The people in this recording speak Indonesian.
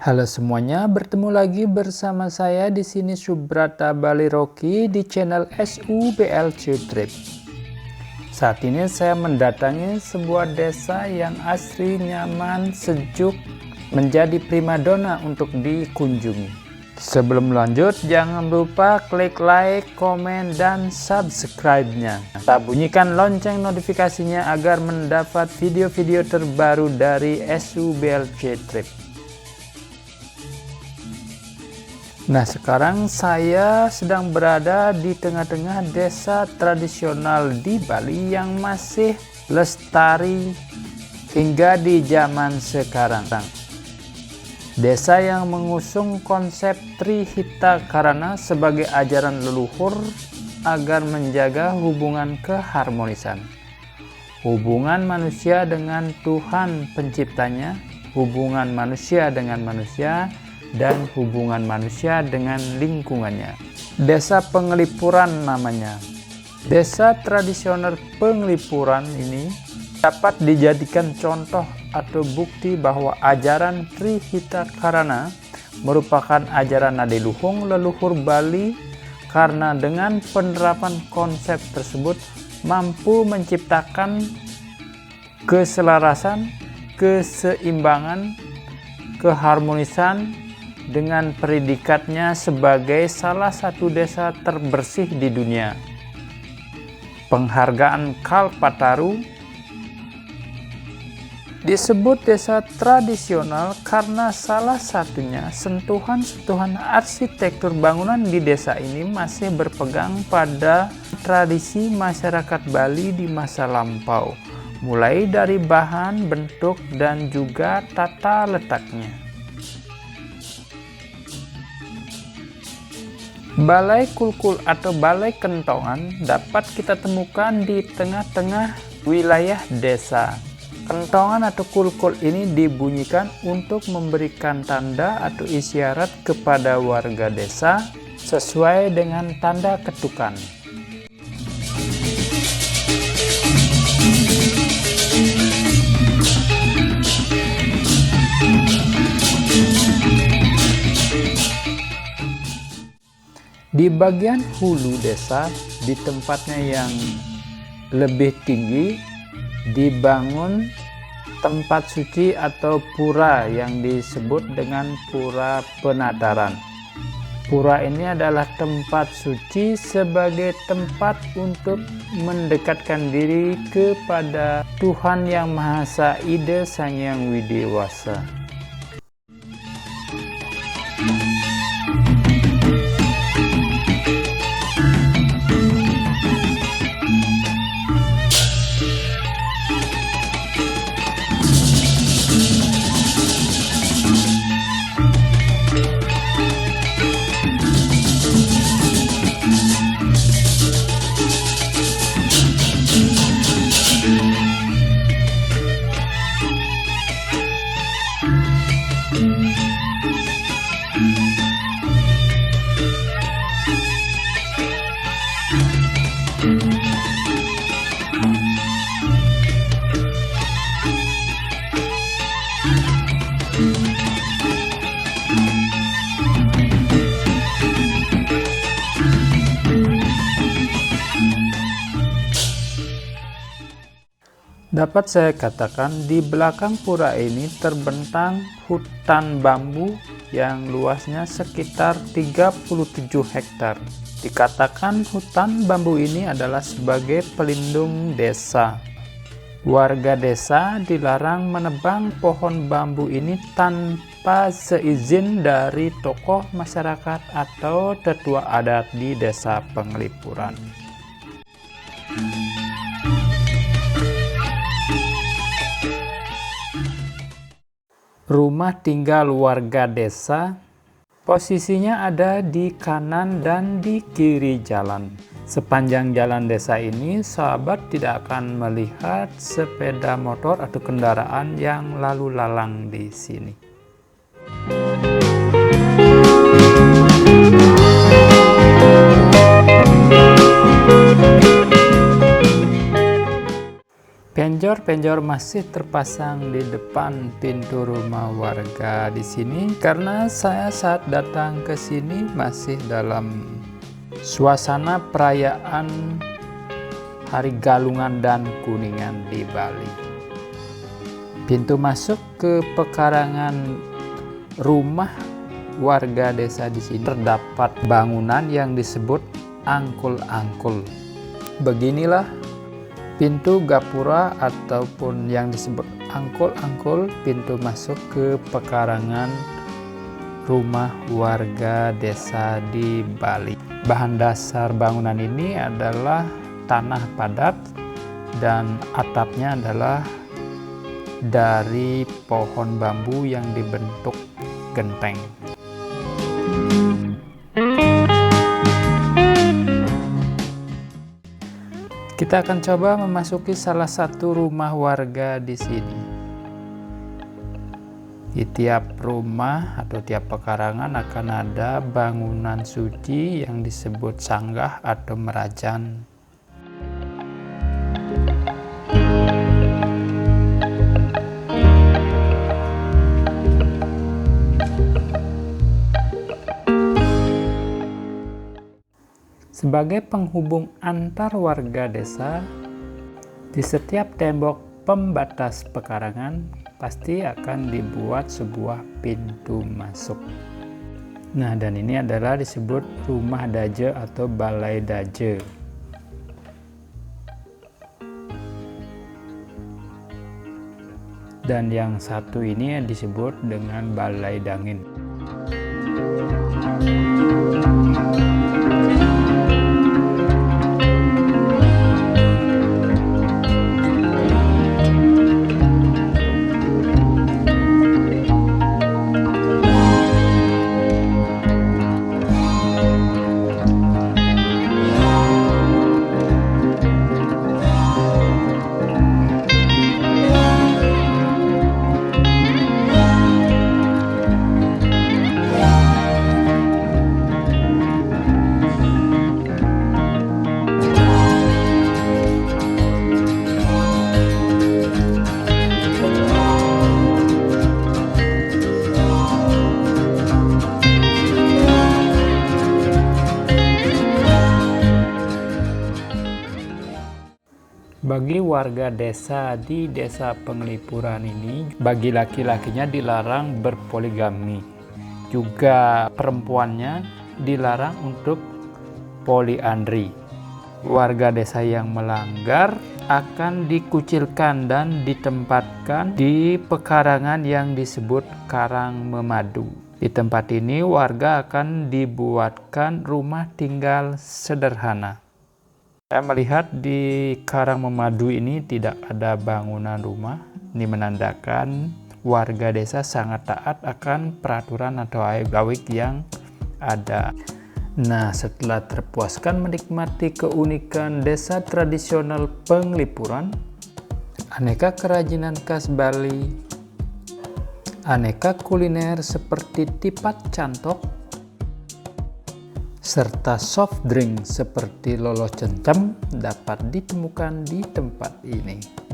Halo semuanya, bertemu lagi bersama saya di sini Subrata Baliroki di channel SUBLC Trip. Saat ini saya mendatangi sebuah desa yang asri, nyaman, sejuk, menjadi primadona untuk dikunjungi. Sebelum lanjut, jangan lupa klik like, komen, dan subscribe-nya. Bunyikan lonceng notifikasinya agar mendapat video-video terbaru dari SUBLC Trip. Nah, sekarang saya sedang berada di tengah-tengah desa tradisional di Bali yang masih lestari hingga di zaman sekarang. Desa yang mengusung konsep Trihita Karana sebagai ajaran leluhur agar menjaga hubungan keharmonisan. Hubungan manusia dengan Tuhan penciptanya, hubungan manusia dengan manusia, dan hubungan manusia dengan lingkungannya. Desa Penglipuran namanya. Desa tradisional Penglipuran ini dapat dijadikan contoh atau bukti bahwa ajaran Trihita Karana merupakan ajaran nadiluhung leluhur Bali, karena dengan penerapan konsep tersebut mampu menciptakan keselarasan, keseimbangan, keharmonisan dengan predikatnya sebagai salah satu desa terbersih di dunia. Penghargaan Kalpataru disebut desa tradisional karena salah satunya sentuhan-sentuhan arsitektur bangunan di desa ini masih berpegang pada tradisi masyarakat Bali di masa lampau, mulai dari bahan, bentuk, dan juga tata letaknya. Balai Kulkul atau Balai Kentongan dapat kita temukan di tengah-tengah wilayah desa. Kentongan atau kulkul ini dibunyikan untuk memberikan tanda atau isyarat kepada warga desa sesuai dengan tanda ketukan. Di bagian hulu desa, di tempatnya yang lebih tinggi, dibangun tempat suci atau pura yang disebut dengan Pura Penataran. Pura ini adalah tempat suci sebagai tempat untuk mendekatkan diri kepada Tuhan Yang Maha Esa Ida Sang Hyang Widewasa. Dapat saya katakan di belakang pura ini terbentang hutan bambu yang luasnya sekitar 37 hektar. Dikatakan hutan bambu ini adalah sebagai pelindung desa. Warga desa dilarang menebang pohon bambu ini tanpa seizin dari tokoh masyarakat atau tetua adat di desa Penglipuran. Rumah tinggal warga desa posisinya ada di kanan dan di kiri jalan. Sepanjang jalan desa ini, sahabat tidak akan melihat sepeda motor atau kendaraan yang lalu lalang di sini. penjor masih terpasang di depan pintu rumah warga di sini karena saya saat datang ke sini masih dalam suasana perayaan Hari Galungan dan Kuningan di Bali. Pintu masuk ke pekarangan rumah warga desa di sini terdapat bangunan yang disebut angkul-angkul. Beginilah pintu gapura ataupun yang disebut angkul-angkul, pintu masuk ke pekarangan rumah warga desa di Bali. Bahan dasar bangunan ini adalah tanah padat dan atapnya adalah dari pohon bambu yang dibentuk genteng. Kita akan coba memasuki salah satu rumah warga di sini. Di tiap rumah atau tiap pekarangan akan ada bangunan suci yang disebut sanggah atau merajan. Sebagai penghubung antar warga desa, di setiap tembok pembatas pekarangan pasti akan dibuat sebuah pintu masuk. Nah, dan ini adalah disebut rumah daje atau balai daje. Dan yang satu ini disebut dengan balai dangin. Bagi warga desa di desa Penglipuran ini, bagi laki-lakinya dilarang berpoligami. Juga perempuannya dilarang untuk poliandri. Warga desa yang melanggar akan dikucilkan dan ditempatkan di pekarangan yang disebut karang memadu. Di tempat ini warga akan dibuatkan rumah tinggal sederhana. Saya melihat di karang memadu ini tidak ada bangunan rumah. Ini menandakan warga desa sangat taat akan peraturan atau awik yang ada. Nah, setelah terpuaskan menikmati keunikan desa tradisional Penglipuran, aneka kerajinan khas Bali, aneka kuliner seperti tipat cantok, serta soft drink seperti lolo cencem dapat ditemukan di tempat ini.